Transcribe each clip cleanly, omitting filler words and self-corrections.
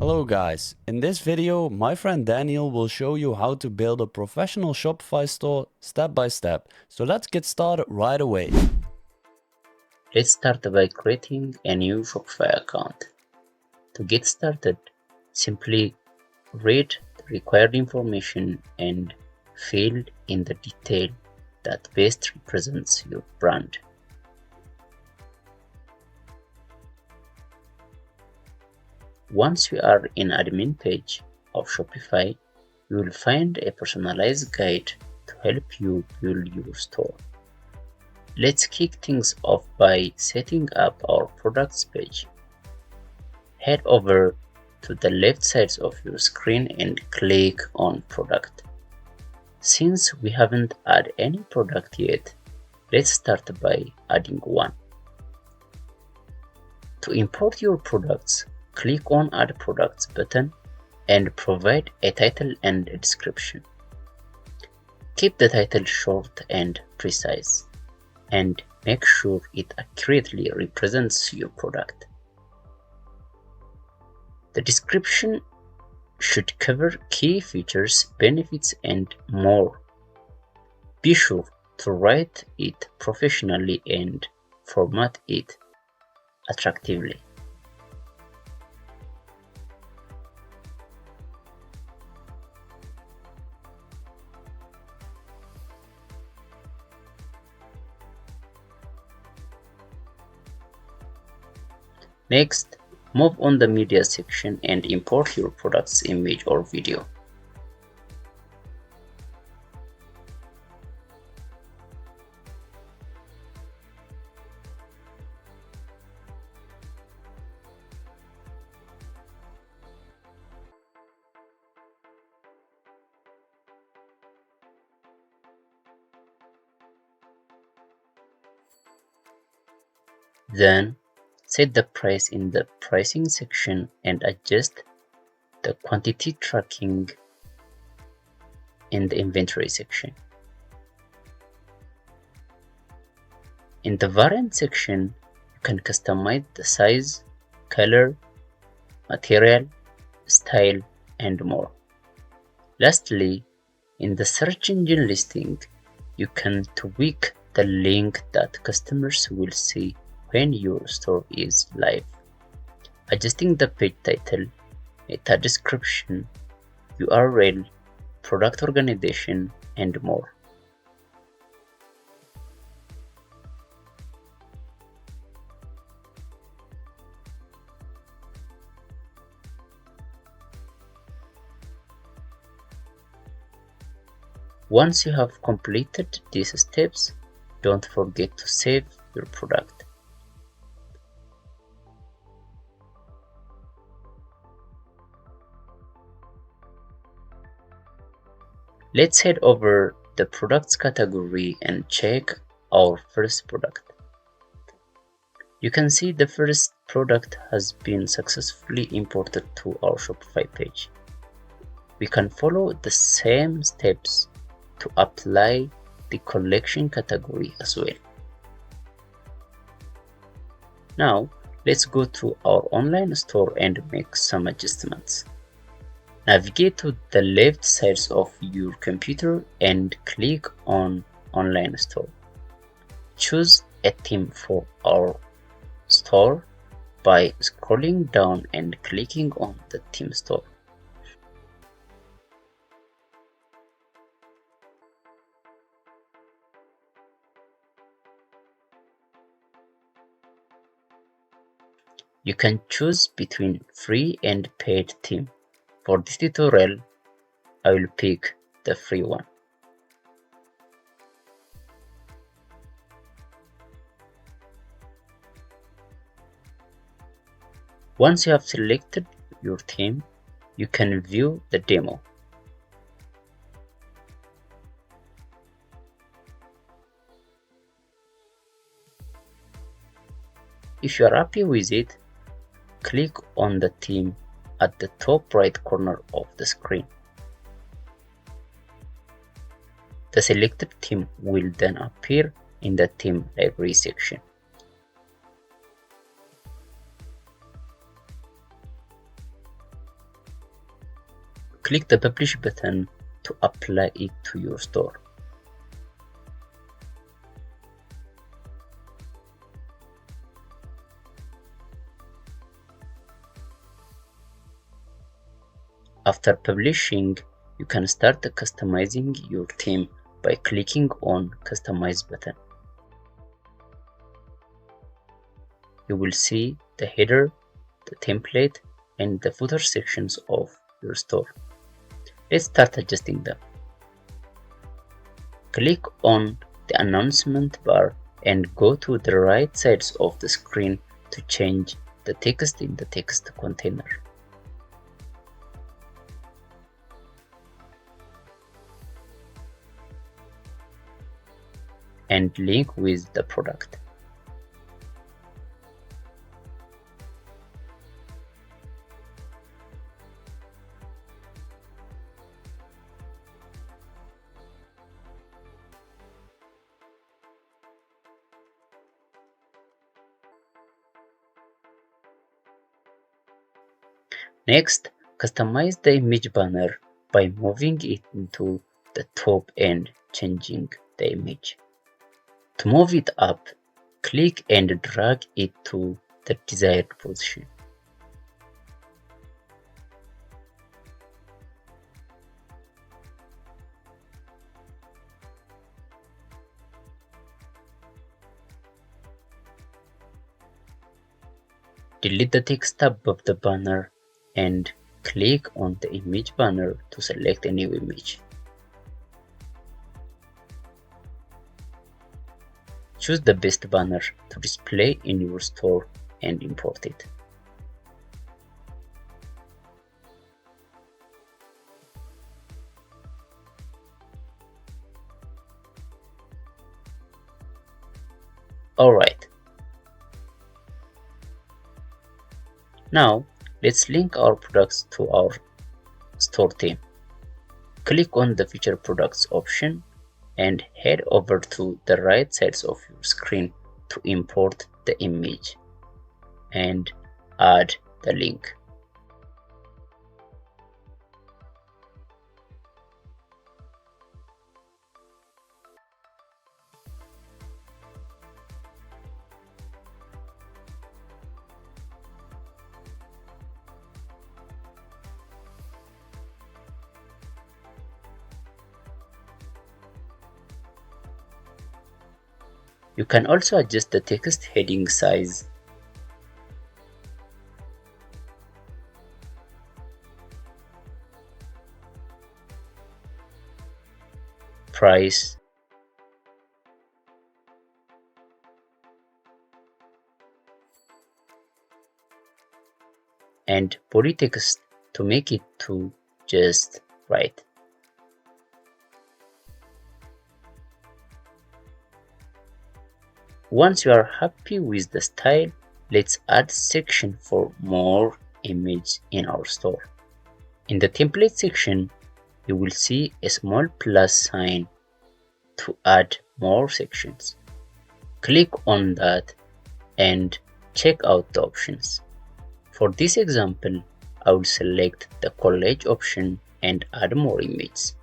Hello guys, in this video my friend Daniel will show you how to build a professional Shopify store step by step. So let's get started right away. Let's start by creating a new Shopify account. To get started, simply read the required information and fill in the detail that best represents your brand. Once you are in admin page of Shopify, you will find a personalized guide to help you build your store. Let's kick things off by setting up our products page. Head over to the left side of your screen and click on product. Since we haven't added any product yet, let's start by adding one. To import your products, click on Add Products button and provide a title and a description. Keep the title short and precise, and make sure it accurately represents your product. The description should cover key features, benefits, and more. Be sure to write it professionally and format it attractively. Next, move on the media section and import your product's image or video. Then, set the price in the pricing section and adjust the quantity tracking in the inventory section. In the variant section, you can customize the size, color, material, style, and more. Lastly, in the search engine listing, you can tweak the link that customers will see when your store is live, adjusting the page title, meta description, URL, product organization, and more. Once you have completed these steps, don't forget to save your product. Let's head over the products category and check our first product. You can see the first product has been successfully imported to our Shopify page. We can follow the same steps to apply the collection category as well. Now, let's go to our online store and make some adjustments. Navigate to the left side of your computer and click on Online Store. Choose a theme for our store by scrolling down and clicking on the theme store. You can choose between free and paid theme. For this tutorial, I will pick the free one. Once you have selected your theme, you can view the demo. If you are happy with it, click on the theme at the top right corner of the screen. The selected theme will then appear in the theme library section. Click the Publish button to apply it to your store. After publishing, you can start customizing your theme by clicking on Customize button. You will see the header, the template, and the footer sections of your store. Let's start adjusting them. Click on the announcement bar and go to the right sides of the screen to change the text in the text container. And link with the product. Next, customize the image banner by moving it into the top and changing the image. To move it up, click and drag it to the desired position. Delete the text above the banner and click on the image banner to select a new image. Choose the best banner to display in your store and import it. Alright. Now, let's link our products to our store theme. Click on the Feature Products option and head over to the right sides of your screen to import the image and add the link. You can also adjust the text heading size, price, and body text to make it to just right. Once you are happy with the style, let's add section for more image in our store. In the template section, you will see a small plus sign to add more sections. Click on that and check out the options. For this example, I will select the collage option and add more images.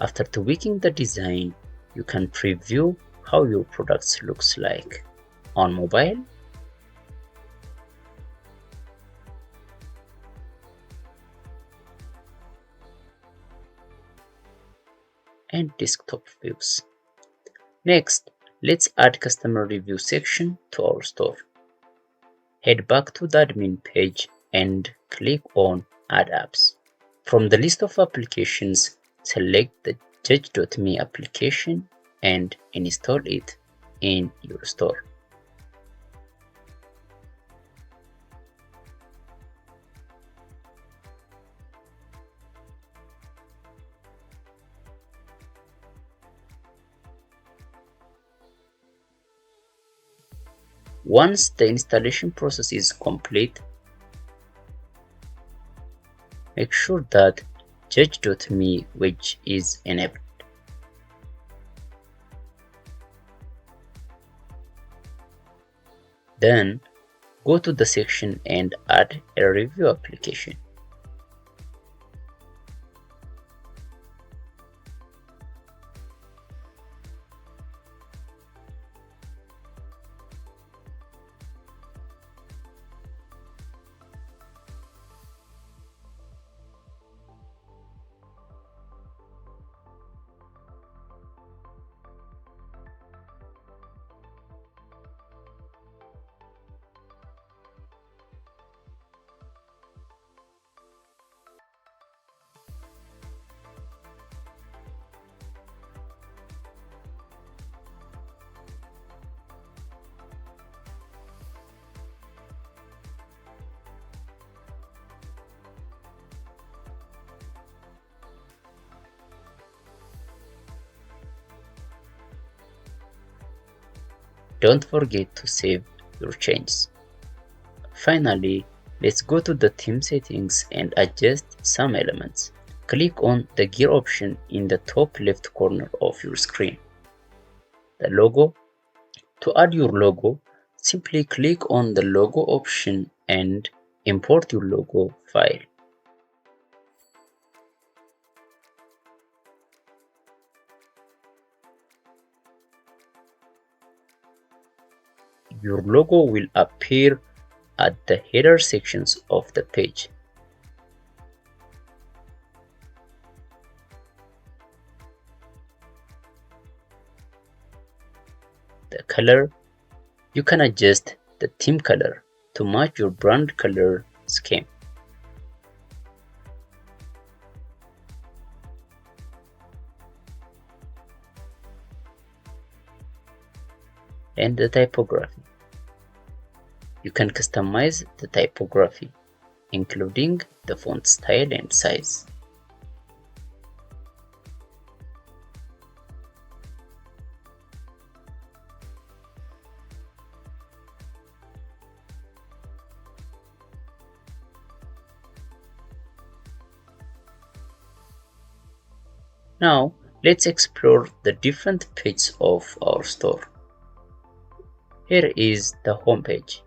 After tweaking the design, you can preview how your products looks like on mobile. and desktop views. Next, let's add customer review section to our store. Head back to the admin page and click on Add Apps. From the list of applications, select the Judge.me application and install it in your store. Once the installation process is complete, make sure that Judge.me widget is enabled. Then, go to the section and add a review application. Don't forget to save your changes. Finally, let's go to the theme settings and adjust some elements. Click on the gear option in the top left corner of your screen. The logo. To add your logo, simply click on the logo option and import your logo file. Your logo will appear at the header sections of the page. The color. You can adjust the theme color to match your brand color scheme. And the typography. You can customize the typography, including the font style and size. Now, let's explore the different pages of our store. Here is the home page.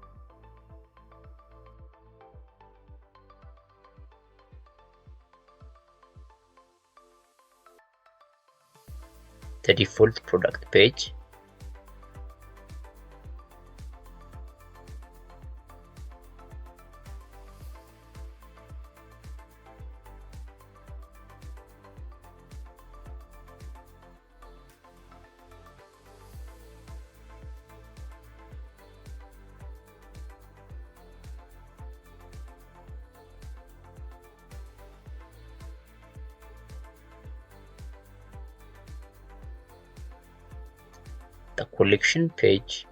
The default product page. The collection page.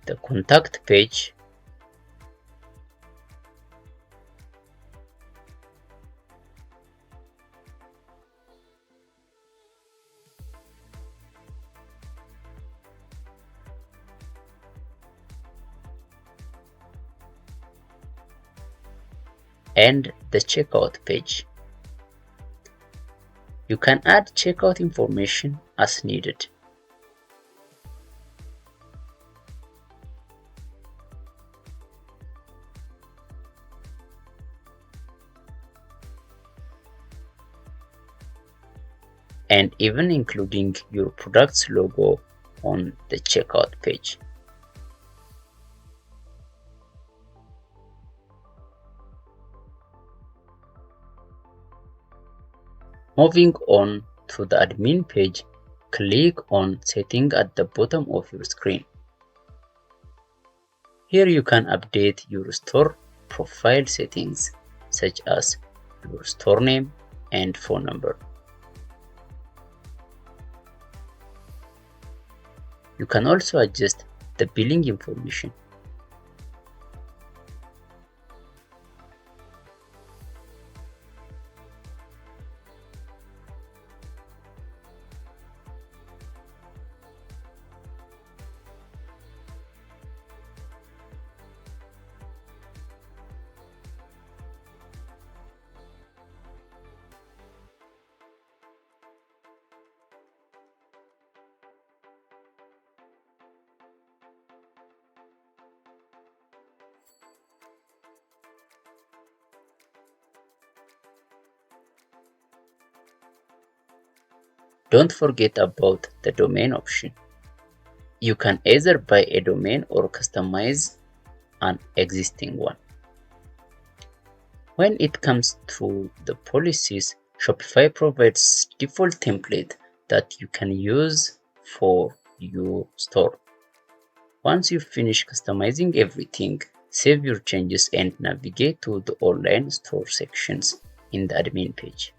The contact page. And the checkout page. You can add checkout information as needed. and even including your product's logo on the checkout page. Moving on to the admin page, click on Setting at the bottom of your screen. Here you can update your store profile settings, such as your store name and phone number. You can also adjust the billing information. Don't forget about the domain option. You can either buy a domain or customize an existing one. When it comes to the policies, Shopify provides default template that you can use for your store. Once you finish customizing everything, save your changes and navigate to the online store sections in the admin page.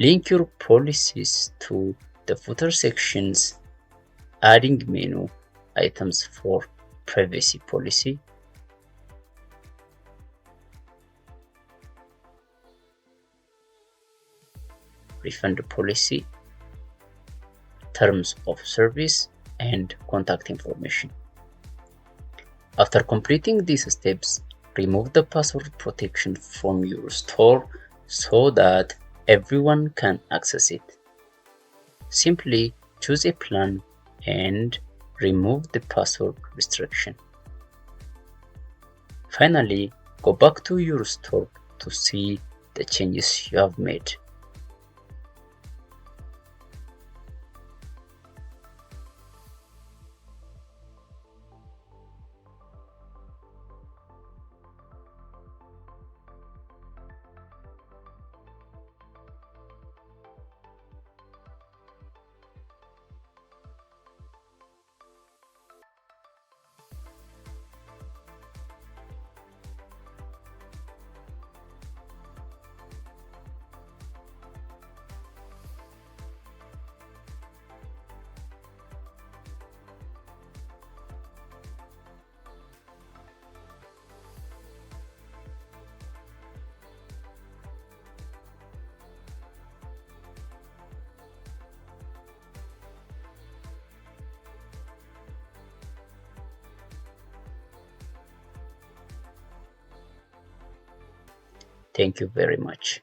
Link your policies to the footer sections, adding menu items for privacy policy, refund policy, terms of service, and contact information. After completing these steps, remove the password protection from your store so that everyone can access it. Simply choose a plan and remove the password restriction. Finally, go back to your store to see the changes you have made. Thank you very much.